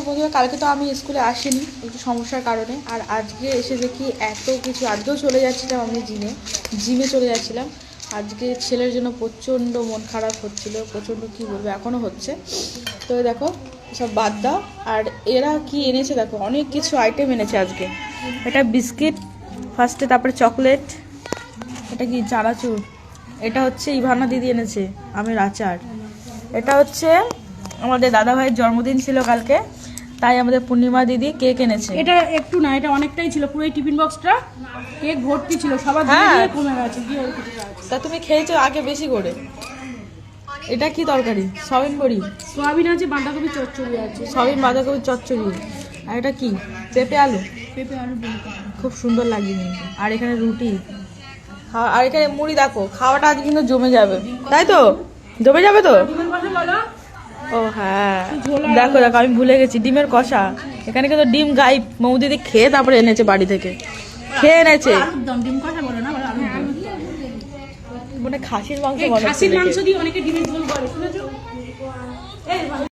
বন্ধুরা কালকে তো আমি স্কুলে আসিনি একটু সমস্যার কারণে, আর আজকে এসে দেখি এত কিছু। আজকেও চলে যাচ্ছিলাম আমি জিমে চলে যাচ্ছিলাম। আজকে ছেলের জন্য প্রচণ্ড মন খারাপ হচ্ছিল, প্রচণ্ড কী বলবো, এখনও হচ্ছে। তো দেখো সব বাদ দাও। আর এরা কি এনেছে দেখো, অনেক কিছু আইটেম এনেছে আজকে। এটা বিস্কিট ফার্স্টে, তারপরে চকলেট, এটা কি চানাচুর, এটা হচ্ছে ইভানা দিদি এনেছে আমের আচার, এটা হচ্ছে আমাদের দাদা ভাইয়ের জন্মদিন ছিল কালকে, তাই আমাদের পূর্ণিমা দিদি কেক এনেছে। এটা একটু না, এটা অনেকটাই ছিল, পুরো টিফিন বক্সটা কেক ভর্তি ছিল, সবার দিয়ে দিয়ে কমে গেছে। তা তুমি খেয়েছো আগে বেশি করে। এটা কি তরকারি? সয়াবিন বড়ি, সোয়াবিন আছে, বাঁধাকপি চচ্চড়ি আছে, সয়াবিন বাঁধাকপি চচ্চড়ি। আর এটা কি? পেঁপে আলু। পেঁপে আলু খুব সুন্দর লাগছে কিন্তু। আর এখানে রুটি, আর এখানে মুড়ি। দেখো খাওয়াটা আজ কিন্তু জমে যাবে, তাই তো? জমে যাবে তো? ও হ্যাঁ, দেখো দেখো আমি ভুলে গেছি, ডিমের কষা। এখানে কিন্তু ডিম গাই মৌদিদি খেয়ে তারপরে এনেছে বাড়ি থেকে, খেয়ে এনেছে। ডিম কষা বলো না, মানে খাসির মাংস, খাসির মাংস দিয়ে অনেকে ডিমের ঝোল করে, শুনেছো?